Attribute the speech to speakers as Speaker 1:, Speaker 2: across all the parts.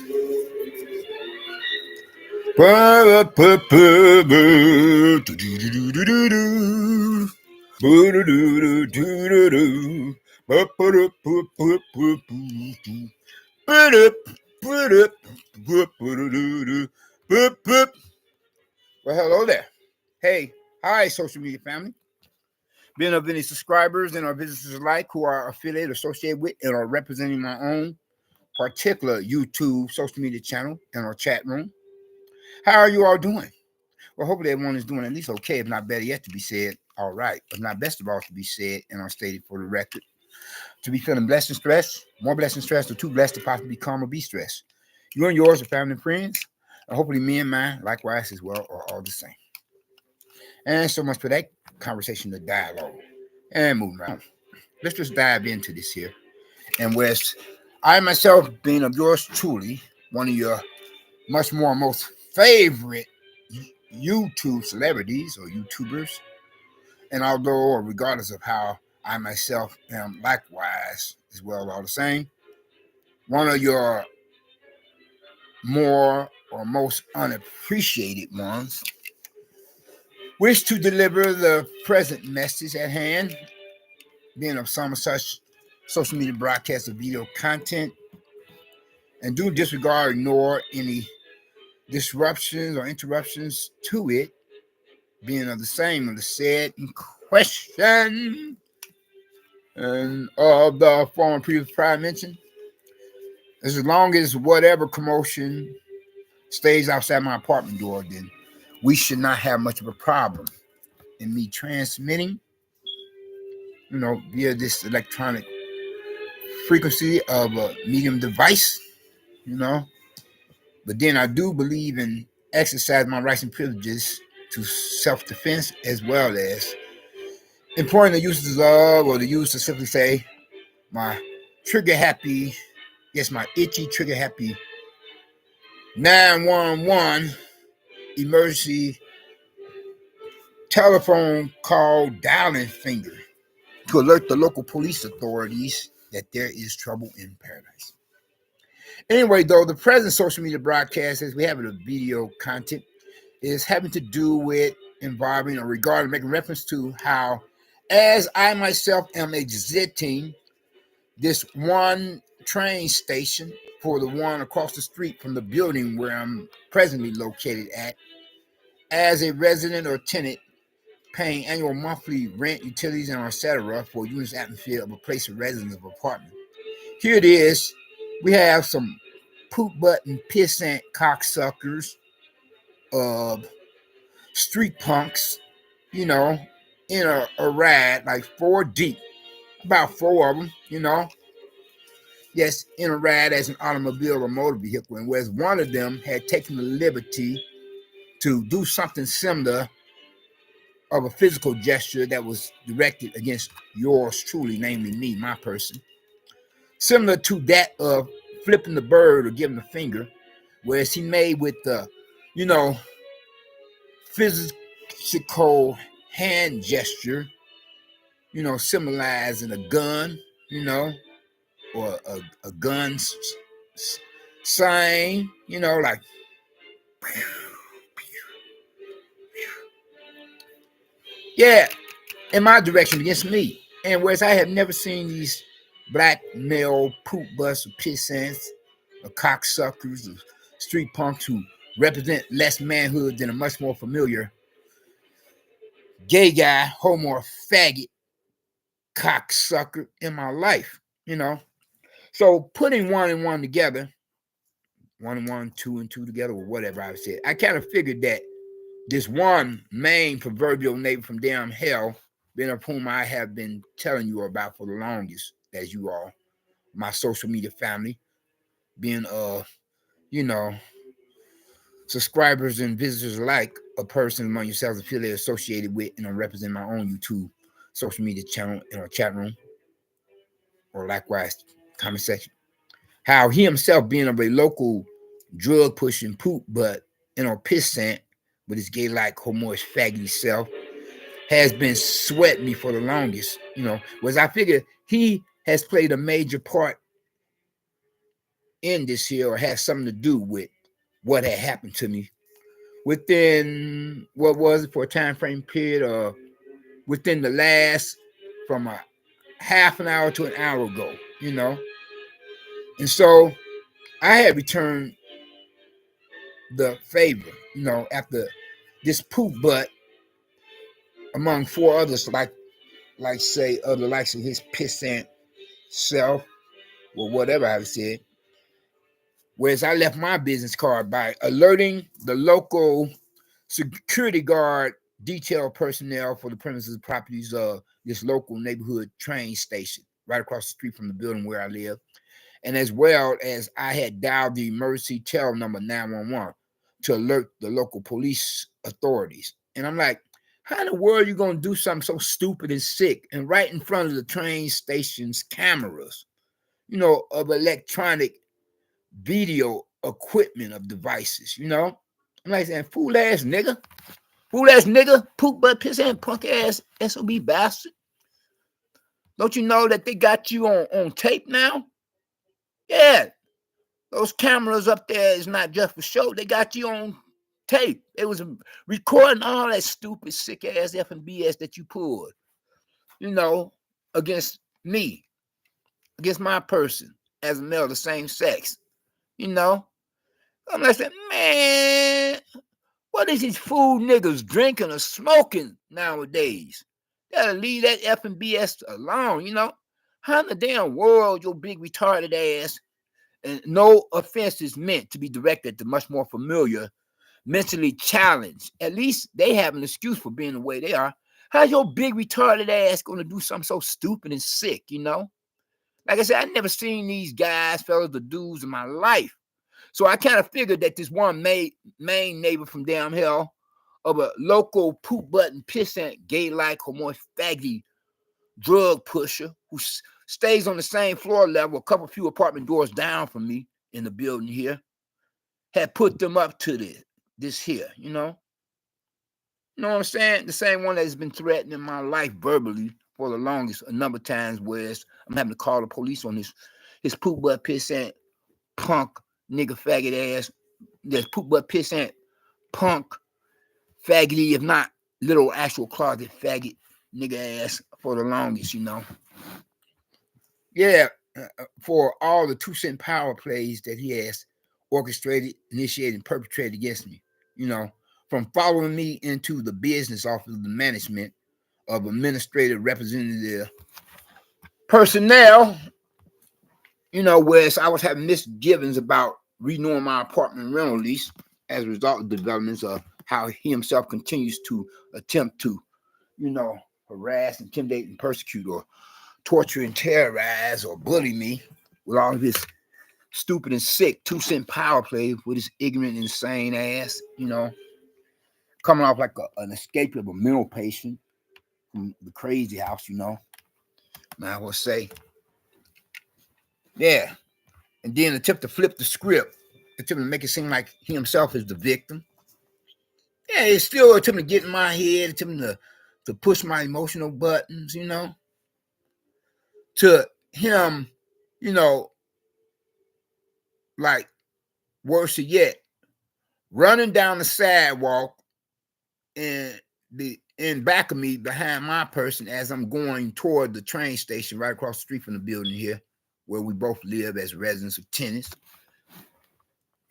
Speaker 1: Well, hello there. Hey, hi, social media family. Being of any subscribers and our visitors alike who are affiliated, associated with, and are representing my own particular YouTube social media channel and our chat room. How are you all doing? Well, hopefully everyone is doing at least okay, if not better yet to be said, all right, if not best of all to be said and are stated for the record. To be feeling blessed and stressed, more blessed and stressed, or too blessed to possibly become or be stressed. You and yours, your family and friends, and hopefully me and mine, likewise as well, are all the same. And so much for that conversation, the dialogue. And moving around. Let's just dive into this here. And whereas I myself, being of yours truly, one of your much more most favorite YouTube celebrities or YouTubers, and although or regardless of how I myself am likewise as well all the same, one of your more or most unappreciated ones, wish to deliver the present message at hand, being of some such social media broadcasts of video content, and do disregard nor any disruptions or interruptions to it, being of the same of the said in question, and of the former previous prior mentioned, as long as whatever commotion stays outside my apartment door, then we should not have much of a problem in me transmitting, via this electronic frequency of a medium device, But then I do believe in exercise my rights and privileges to self-defense, as well as employing the uses of, or the use to simply say, my trigger happy, yes, my itchy trigger happy 911 emergency telephone call dialing finger to alert the local police authorities that there is trouble in paradise. Anyway, though, the present social media broadcast, as we have it, a video content, is having to do with involving or regarding, making reference to how, as I myself am exiting this one train station for the one across the street from the building where I'm presently located at, as a resident or tenant paying annual monthly rent, utilities, and etc. for unit's atmosphere of a place of residence of apartment. Here it is. We have some poot-butt and pissant cocksuckers of street punks, in a ride, like 4 deep, about 4 of them, Yes, in a ride as an automobile or motor vehicle, and whereas one of them had taken the liberty to do something similar of a physical gesture that was directed against yours truly, namely me, my person, similar to that of flipping the bird or giving the finger, whereas he made with the, physical hand gesture, symbolizing a gun, or a gun sign, like, yeah, in my direction against me. And whereas I have never seen these black male poop butts or pissants or cocksuckers or street punks who represent less manhood than a much more familiar gay guy, homo, or faggot cocksucker in my life, So putting one and one together, 1 and 1, 2 and 2 together, or whatever I said, I kind of figured that this one main proverbial neighbor from damn hell, being of whom I have been telling you about for the longest, as you all, my social media family, being subscribers and visitors alike, a person among yourselves affiliated, associated with, and I represent my own YouTube social media channel in our chat room, or likewise comment section. How he himself, being of a local drug pushing poop, but pissant with his gay like homoish faggoty self, has been sweating me for the longest, whereas I figure he has played a major part in this here or had something to do with what had happened to me within what was it for a time frame period or within the last from a half an hour to an hour ago, you know. And so I had returned the favor, you know, after this poot-butt among four others, like say other likes of his pissant self or whatever I said. Whereas I left my business card by alerting the local security guard detail personnel for the premises properties of this local neighborhood train station right across the street from the building where I live. And as well as I had dialed the emergency tel number 911 to alert the local police authorities. And I'm like, how in the world are you going to do something so stupid and sick and right in front of the train station's cameras, you know, of electronic video equipment of devices, you know? I'm like saying, fool ass nigga, poop butt piss and punk ass SOB bastard. Don't you know that they got you on tape now? Yeah, those cameras up there is not just for show. They got you on tape. It was recording all that stupid, sick ass F and BS that you pulled, you know, against me, against my person as a male of the same sex, you know. I'm like, man, what is these fool niggas drinking or smoking nowadays? Gotta leave that F and BS alone, you know. How in the damn world your big retarded ass, and no offense is meant to be directed to much more familiar, mentally challenged. At least they have an excuse for being the way they are. How's your big retarded ass gonna do something so stupid and sick, you know? Like I said, I never seen these guys, fellas, the dudes in my life. So I kind of figured that this one main neighbor from down here of a local poop button pissant gay-like homo faggy drug pusher who stays on the same floor level, a couple few apartment doors down from me in the building here, had put them up to this here, you know? You know what I'm saying? The same one that's been threatening my life verbally for the longest a number of times, whereas I'm having to call the police on his poop butt pissant punk nigga faggot ass, this poop butt pissant punk faggoty, if not little actual closet faggot nigga ass for the longest, you know. Yeah, for all the 2 cent power plays that he has orchestrated, initiated, and perpetrated against me, you know, from following me into the business office of the management of administrative representative personnel, you know, whereas I was having misgivings about renewing my apartment rental lease as a result of developments of how he himself continues to attempt to, you know, harass, intimidate, and persecute or torture and terrorize or bully me with all of his stupid and sick 2 cent power play with his ignorant, insane ass, you know, coming off like an escape of a mental patient from the crazy house, you know. And I will say, yeah. And then attempt to flip the script, attempt to make it seem like he himself is the victim. Yeah, it's still attempting to get in my head, attempting to push my emotional buttons, you know. To him, you know, like worse yet, running down the sidewalk and the in back of me behind my person as I'm going toward the train station right across the street from the building here, where we both live as residents of tenants.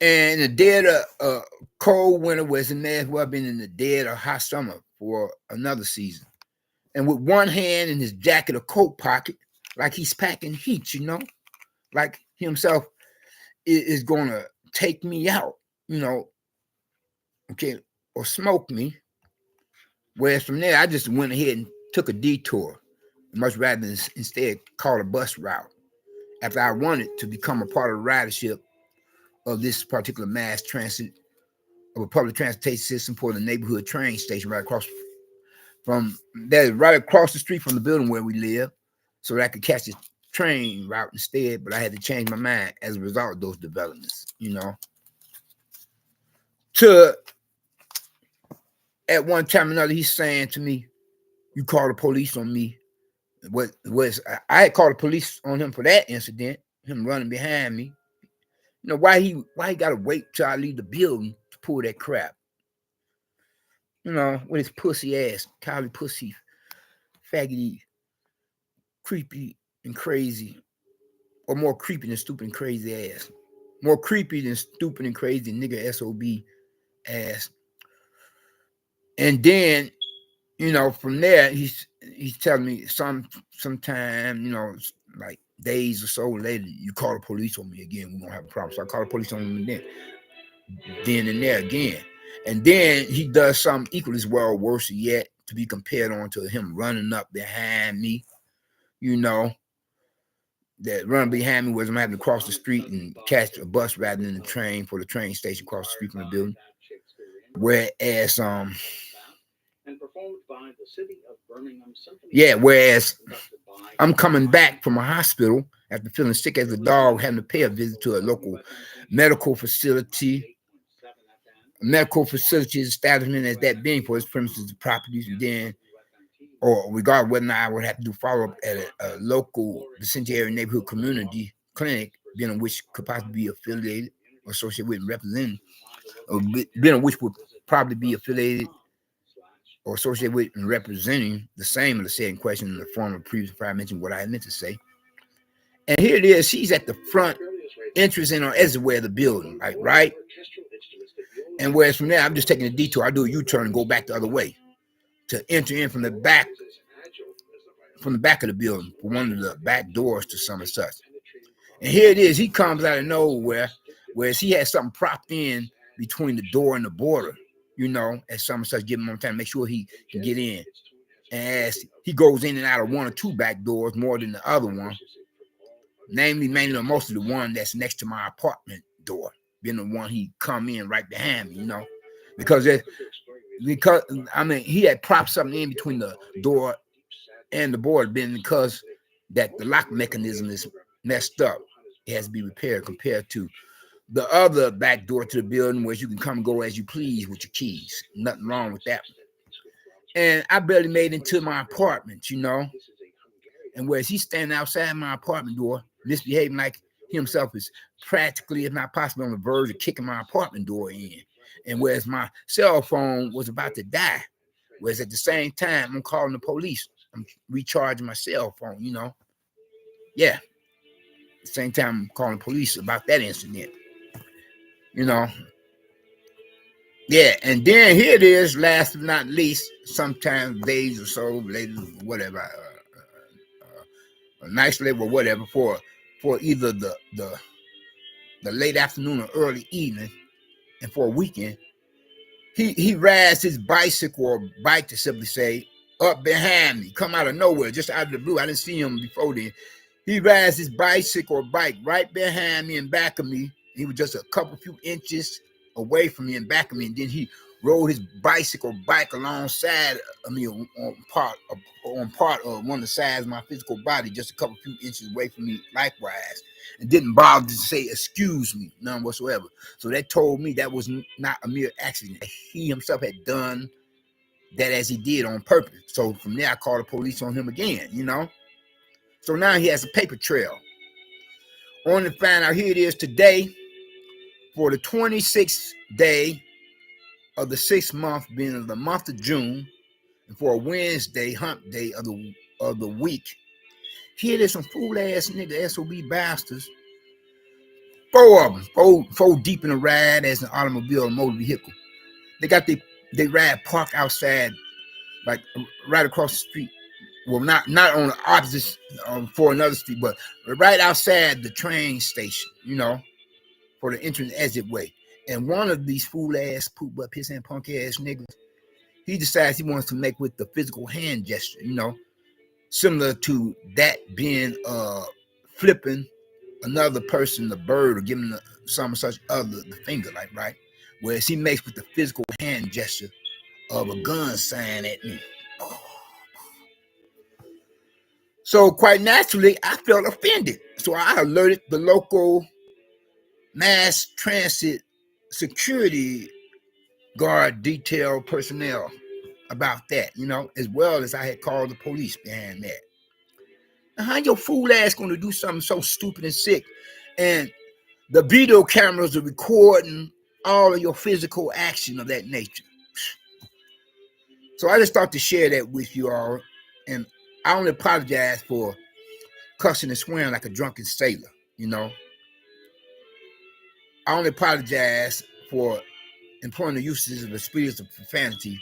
Speaker 1: And in the dead of cold winter, whereas it may as well have been in the dead of hot summer for another season. And with one hand in his jacket or coat pocket, like he's packing heat, you know, like himself is going to take me out, you know, okay, or smoke me. Whereas from there, I just went ahead and took a detour, much rather than instead call a bus route after I wanted to become a part of the ridership of this particular mass transit of a public transportation system for the neighborhood train station right across from that, right across the street from the building where we live, so that I could catch the train route instead. But I had to change my mind as a result of those developments, you know. To at one time or another, he's saying to me, "You call the police on me." What was I had called the police on him for that incident, him running behind me, You know, why he gotta wait till I leave the building to pull that crap? You know, with his pussy ass, Kylie pussy, faggoty, creepy and crazy, or more creepy than stupid and crazy ass. More creepy than stupid and crazy nigga SOB ass. And then, you know, from there, he's telling me sometime, you know, like days or so later, you call the police on me again, we're gonna have a problem. So I call the police on him then and there again. And then he does something equally as well, worse yet, to be compared on to him running up behind me, you know. That running behind me was I'm having to cross the street and catch a bus rather than the train for the train station across the street from the building. Whereas whereas I'm coming back from a hospital after feeling sick as a dog, having to pay a visit to a local medical facility establishment as that being for its premises and properties, and then, or regardless whether or not I would have to do follow-up at a local vicinity neighborhood community clinic, being in which could possibly be affiliated or associated with and representing, or being in which would probably be affiliated or associated with and representing the same of the said question in the form of previous before I mentioned what I meant to say. And here it is, she's at the front entrance in or exitway of the building, like right? And whereas from there, I'm just taking a detour. I do a U-turn and go back the other way to enter in from the back of the building for one of the back doors to some and such. And here it is, he comes out of nowhere, whereas he has something propped in between the door and the border, you know, as some and such, give him more time to make sure he can get in. And as he goes in and out of one or two back doors more than the other one, mainly or mostly the one that's next to my apartment door, being the one he come in right behind me, you know, because I mean, he had propped something in between the door and the board, being because that the lock mechanism is messed up. It has to be repaired compared to the other back door to the building where you can come and go as you please with your keys. Nothing wrong with that. And I barely made it into my apartment, you know. And whereas he's standing outside my apartment door, misbehaving like himself is practically, if not possibly, on the verge of kicking my apartment door in. And whereas my cell phone was about to die, whereas at the same time, I'm calling the police. I'm recharging my cell phone, you know. Yeah. At the same time, I'm calling the police about that incident, you know. Yeah, and then here it is, last but not least, sometimes days or so later, whatever, a nice label or whatever for either the late afternoon or early evening, and for a weekend, he rides his bicycle or bike to simply say up behind me, come out of nowhere, just out of the blue. I didn't see him before then. He rides his bicycle or bike right behind me and back of me. He was just a few inches away from me and back of me, and then he rode his bicycle bike alongside of me on part of one of the sides of my physical body, just a few inches away from me likewise, and didn't bother to say excuse me, none whatsoever. So that told me that was not a mere accident. He himself had done that as he did on purpose. So from there, I called the police on him again, you know. So now he has a paper trail. Only to find out here it is today for the 26th day of the 6th month, being the month of June, and for a Wednesday, hump day of the week. Here there's some fool ass nigga SOB bastards. Four of them, four deep in a ride as an automobile or motor vehicle. They got they ride parked outside, like right across the street. Well, not on the opposite for another street, but right outside the train station, you know, for the entrance exit way. And one of these fool ass, poot-butt, piss and punk ass niggas, he decides he wants to make with the physical hand gesture, you know, similar to that being flipping another person the bird or giving some such other the finger, like right. Whereas he makes with the physical hand gesture of a gun sign at me. So quite naturally, I felt offended. So I alerted the local mass transit security guard detail personnel about that, you know, as well as I had called the police behind that. Now, how your fool ass gonna do something so stupid and sick and The video cameras are recording all of your physical action of that nature. So I just thought to share that with you all. And I only apologize for cussing and swearing like a drunken sailor, you know. I only apologize for employing the uses of the spirits of profanity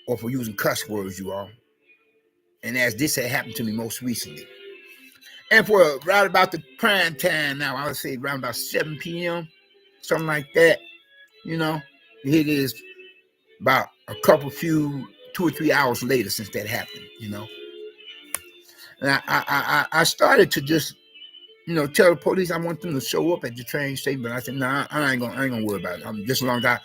Speaker 1: or for using cuss words, you all. And as this had happened to me most recently. And for right about the prime time now, I would say around about 7 p.m., something like that, you know. It is about a couple 2 or 3 hours later since that happened, you know. And I started to just, you know, tell the police I want them to show up at the train station, but I said, nah, I ain't gonna worry about it. Just as long as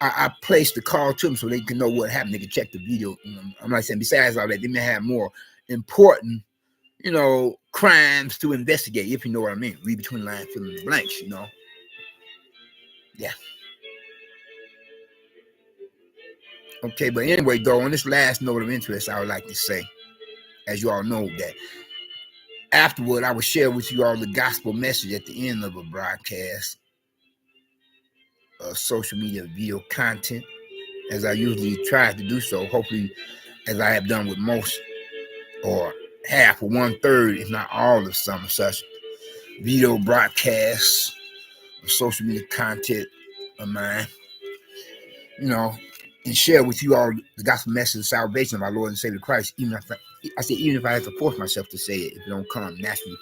Speaker 1: I placed the call to them so they can know what happened. They can check the video. I'm like saying, besides all that, they may have more important, you know, crimes to investigate, if you know what I mean. Read between the lines, fill in the blanks, you know. Yeah. Okay, but anyway, though, on this last note of interest, I would like to say, as you all know, that afterward, I will share with you all the gospel message at the end of a broadcast of social media video content, as I usually try to do so, hopefully, as I have done with most, or half or 1/3, if not all of some of such video broadcasts of social media content of mine, you know, and share with you all the gospel message of salvation of our Lord and Savior Christ, even if even if I have to force myself to say it, if it don't come naturally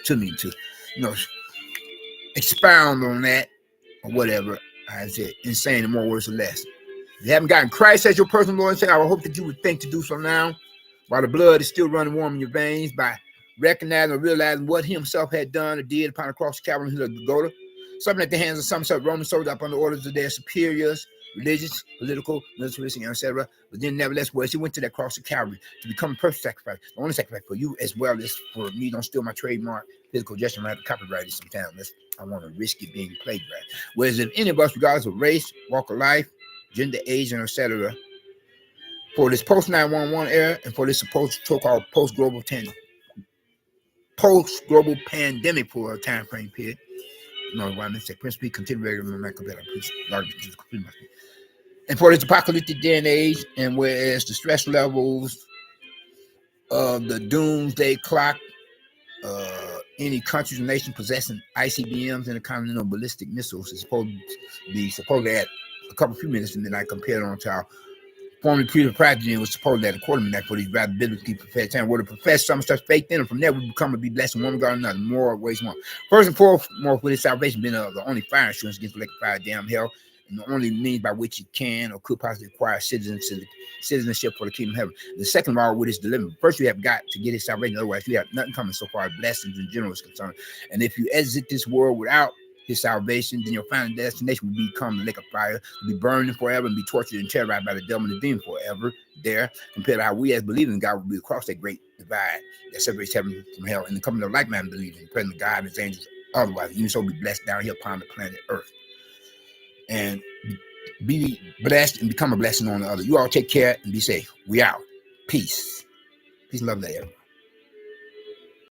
Speaker 1: to me to, you know, expound on that or whatever. I said, in saying in more words or less. If you haven't gotten Christ as your personal Lord and Savior, I would hope that you would think to do so now, while the blood is still running warm in your veins, by recognizing or realizing what he himself had done or did upon the cross of Calvary hill of Golgotha, suffering at the hands of some sort of Roman soldiers up under the orders of their superiors, religious, political, militaristic, etc. But then, nevertheless, he went to that cross of Calvary to become a perfect sacrifice, the only sacrifice for you as well as for me. Don't steal my trademark, physical gesture. I have to copyright it sometimes. I want to risk it being plagiarized. Whereas if any of us, regardless of race, walk of life, gender, age, and etc., for this post 911 era and for this supposed so-called post-global pandemic for a time frame period. No, why I say Prince B continue my computer. And for this apocalyptic day and age, and whereas the stress levels of the doomsday clock, any countries or nation possessing ICBMs and intercontinental ballistic missiles is supposed to be at a couple few minutes in the night compared on to our formerly previous practice was supposed that according to that for these rather biblically professed time, where the professed some such faith in, and from there we become to be blessed in one regard or another, more ways one. First and foremost, with his salvation being the only fire insurance against electrified damn hell, and the only means by which it can or could possibly acquire citizenship for the kingdom of heaven. The second of all, with his deliverance. First, you have got to get his salvation, otherwise you have nothing coming so far as blessings in general is concerned. And if you exit this world without his salvation, then your final destination will become the lake of fire, to be burning forever and be tortured and terrorized by the devil and the demon forever there, compared to how we as believers in God will be across that great divide that separates heaven from hell, and the coming of like-minded believers in the presence of God and his angels, otherwise you so be blessed down here upon the planet Earth. And be blessed and become a blessing on the other. You all take care and be safe. We out. Peace. Peace and love there.